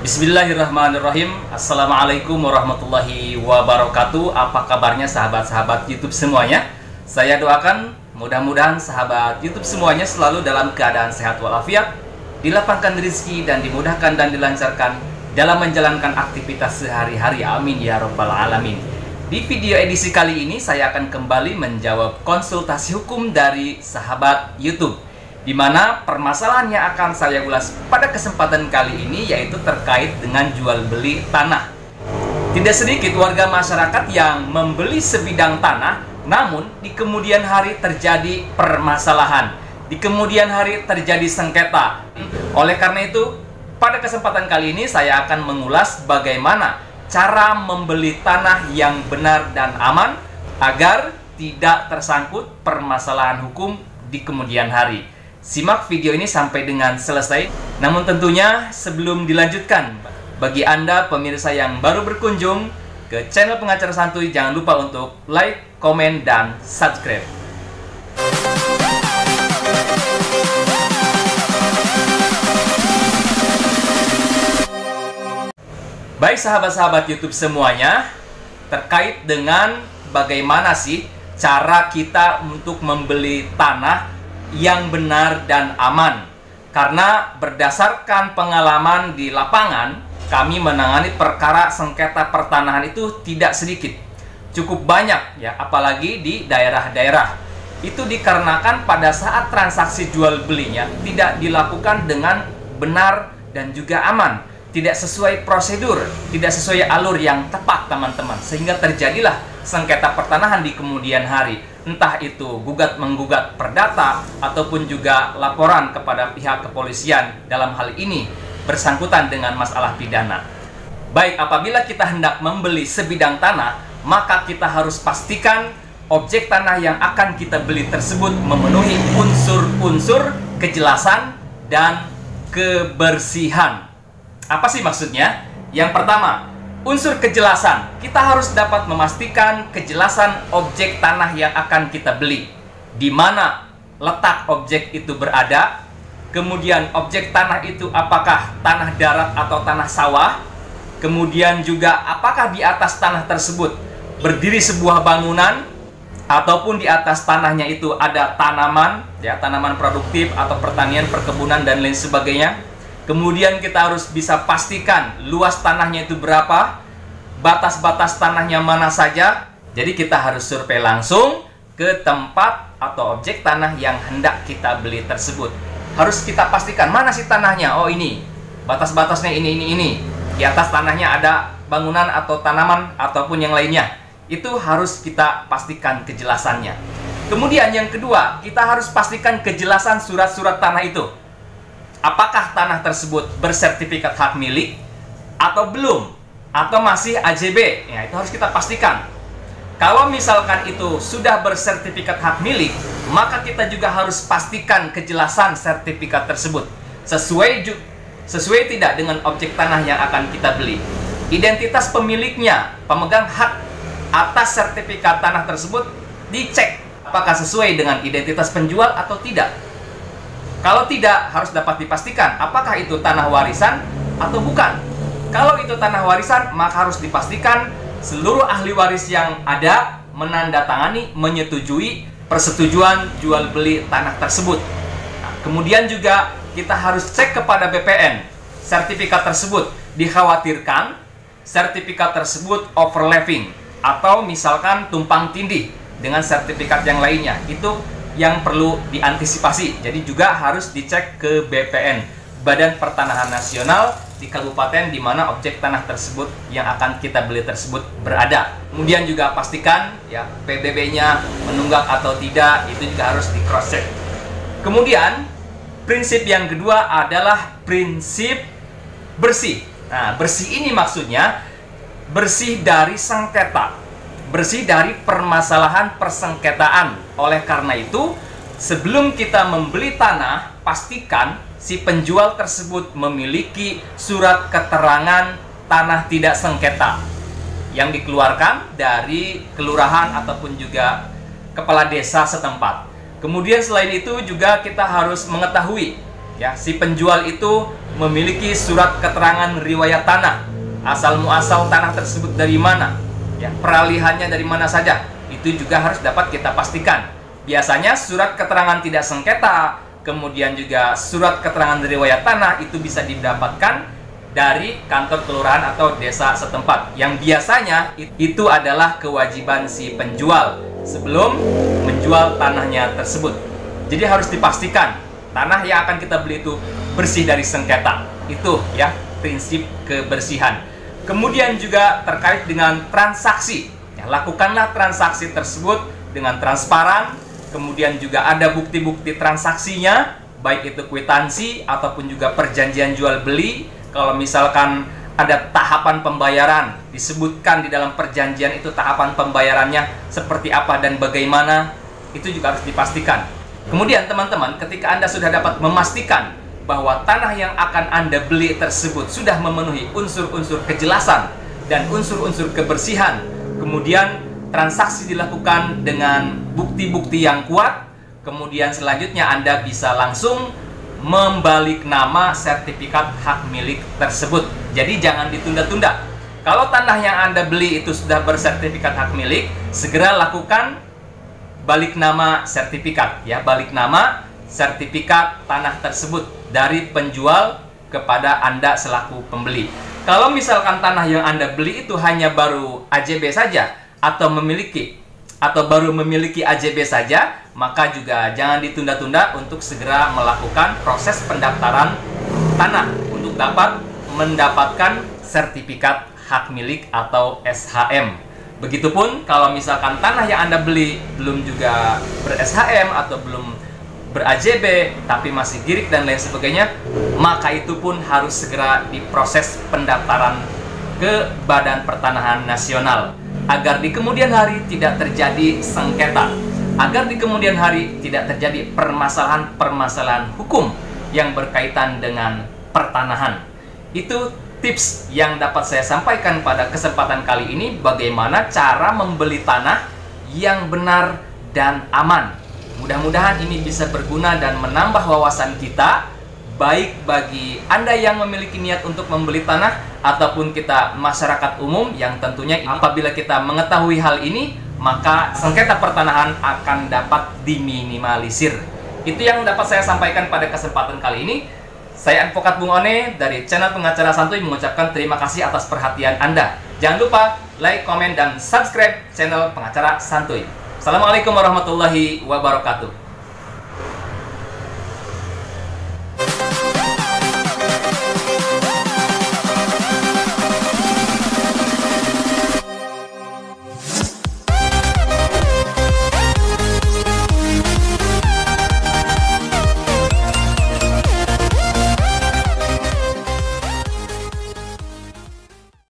Bismillahirrahmanirrahim. Assalamualaikum warahmatullahi wabarakatuh. Apa kabarnya sahabat-sahabat YouTube semuanya? Saya doakan mudah-mudahan sahabat YouTube semuanya selalu dalam keadaan sehat walafiat, dilapangkan rezeki dan dimudahkan dan dilancarkan dalam menjalankan aktivitas sehari-hari. Amin ya rabbal alamin. Di video edisi kali ini saya akan kembali menjawab konsultasi hukum dari sahabat YouTube, di mana permasalahan yang akan saya ulas pada kesempatan kali ini yaitu terkait dengan jual beli tanah. Tidak sedikit warga masyarakat yang membeli sebidang tanah, namun di kemudian hari terjadi permasalahan, di kemudian hari terjadi sengketa. Oleh karena itu, pada kesempatan kali ini saya akan mengulas bagaimana cara membeli tanah yang benar dan aman agar tidak tersangkut permasalahan hukum di kemudian hari. Simak video ini sampai dengan selesai. Namun tentunya sebelum dilanjutkan, bagi Anda pemirsa yang baru berkunjung ke channel Pengacara Santuy, jangan lupa untuk like, komen, dan subscribe. Baik sahabat-sahabat YouTube semuanya, terkait dengan bagaimana sih cara kita untuk membeli tanah yang benar dan aman. Karena berdasarkan pengalaman di lapangan, kami menangani perkara sengketa pertanahan itu tidak sedikit, cukup banyak ya, apalagi di daerah-daerah. Itu dikarenakan pada saat transaksi jual belinya tidak dilakukan dengan benar dan juga aman, tidak sesuai prosedur, tidak sesuai alur yang tepat teman-teman, sehingga terjadilah sengketa pertanahan di kemudian hari. Entah itu gugat-menggugat perdata ataupun juga laporan kepada pihak kepolisian dalam hal ini bersangkutan dengan masalah pidana. Baik, apabila kita hendak membeli sebidang tanah, maka kita harus pastikan objek tanah yang akan kita beli tersebut memenuhi unsur-unsur kejelasan dan kebersihan. Apa sih maksudnya? Yang pertama, unsur kejelasan. Kita harus dapat memastikan kejelasan objek tanah yang akan kita beli, di mana letak objek itu berada, kemudian objek tanah itu apakah tanah darat atau tanah sawah, kemudian juga apakah di atas tanah tersebut berdiri sebuah bangunan, ataupun di atas tanahnya itu ada tanaman, ya, tanaman produktif atau pertanian, perkebunan, dan lain sebagainya. Kemudian kita harus bisa pastikan luas tanahnya itu berapa, batas-batas tanahnya mana saja. Jadi kita harus survei langsung ke tempat atau objek tanah yang hendak kita beli tersebut. Harus kita pastikan mana sih tanahnya. Oh, ini batas-batasnya ini. Di atas tanahnya ada bangunan atau tanaman ataupun yang lainnya. Itu harus kita pastikan kejelasannya. Kemudian yang kedua, kita harus pastikan kejelasan surat-surat tanah itu. Apakah tanah tersebut bersertifikat hak milik atau belum, atau masih AJB? Ya, itu harus kita pastikan. Kalau misalkan itu sudah bersertifikat hak milik, maka kita juga harus pastikan kejelasan sertifikat tersebut sesuai tidak dengan objek tanah yang akan kita beli. Identitas pemiliknya, pemegang hak atas sertifikat tanah tersebut, dicek apakah sesuai dengan identitas penjual atau tidak. Kalau tidak, harus dapat dipastikan apakah itu tanah warisan atau bukan. Kalau itu tanah warisan, maka harus dipastikan seluruh ahli waris yang ada menandatangani, menyetujui persetujuan jual beli tanah tersebut. Nah, kemudian juga kita harus cek kepada BPN. Sertifikat tersebut dikhawatirkan sertifikat tersebut overlapping atau misalkan tumpang tindih dengan sertifikat yang lainnya. Itu yang perlu diantisipasi. Jadi juga harus dicek ke BPN, Badan Pertanahan Nasional, di kabupaten di mana objek tanah tersebut yang akan kita beli tersebut berada. Kemudian juga pastikan ya PBB-nya menunggak atau tidak, itu juga harus di cross check. Kemudian prinsip yang kedua adalah prinsip bersih. Nah, bersih ini maksudnya bersih dari sengketa, bersih dari permasalahan persengketaan. Oleh karena itu, sebelum kita membeli tanah, pastikan si penjual tersebut memiliki surat keterangan tanah tidak sengketa yang dikeluarkan dari kelurahan ataupun juga kepala desa setempat. Kemudian selain itu juga kita harus mengetahui Ya, si penjual itu memiliki surat keterangan riwayat tanah, asal muasal tanah tersebut dari mana, ya, peralihannya dari mana saja, itu juga harus dapat kita pastikan. Biasanya surat keterangan tidak sengketa, kemudian juga surat keterangan riwayat tanah itu bisa didapatkan dari kantor kelurahan atau desa setempat, yang biasanya itu adalah kewajiban si penjual sebelum menjual tanahnya tersebut. Jadi harus dipastikan tanah yang akan kita beli itu bersih dari sengketa. Itu ya prinsip kebersihan. Kemudian juga terkait dengan transaksi, ya, lakukanlah transaksi tersebut dengan transparan. Kemudian juga ada bukti-bukti transaksinya, baik itu kwitansi ataupun juga perjanjian jual beli. Kalau misalkan ada tahapan pembayaran, disebutkan di dalam perjanjian itu tahapan pembayarannya seperti apa dan bagaimana, itu juga harus dipastikan. Kemudian teman-teman, ketika Anda sudah dapat memastikan bahwa tanah yang akan Anda beli tersebut sudah memenuhi unsur-unsur kejelasan dan unsur-unsur kebersihan, kemudian transaksi dilakukan dengan bukti-bukti yang kuat, kemudian selanjutnya Anda bisa langsung membalik nama sertifikat hak milik tersebut. Jadi jangan ditunda-tunda. Kalau tanah yang Anda beli itu sudah bersertifikat hak milik, segera lakukan balik nama sertifikat, ya, balik nama sertifikat tanah tersebut dari penjual kepada Anda selaku pembeli. Kalau misalkan tanah yang Anda beli itu hanya baru AJB saja atau baru memiliki AJB saja, maka juga jangan ditunda-tunda untuk segera melakukan proses pendaftaran tanah untuk dapat mendapatkan sertifikat hak milik atau SHM. Begitupun kalau misalkan tanah yang Anda beli belum juga ber-SHM atau belum ber-AJB tapi masih girik dan lain sebagainya, maka itu pun harus segera diproses pendaftaran ke Badan Pertanahan Nasional agar di kemudian hari tidak terjadi sengketa, agar di kemudian hari tidak terjadi permasalahan-permasalahan hukum yang berkaitan dengan pertanahan. Itu tips yang dapat saya sampaikan pada kesempatan kali ini, bagaimana cara membeli tanah yang benar dan aman. Mudah-mudahan ini bisa berguna dan menambah wawasan kita, baik bagi Anda yang memiliki niat untuk membeli tanah ataupun kita masyarakat umum yang tentunya apabila kita mengetahui hal ini, maka sengketa pertanahan akan dapat diminimalisir. Itu yang dapat saya sampaikan pada kesempatan kali ini. Saya Advokat Bung One dari channel Pengacara Santuy mengucapkan terima kasih atas perhatian Anda. Jangan lupa like, komen, dan subscribe channel Pengacara Santuy. Assalamualaikum warahmatullahi wabarakatuh.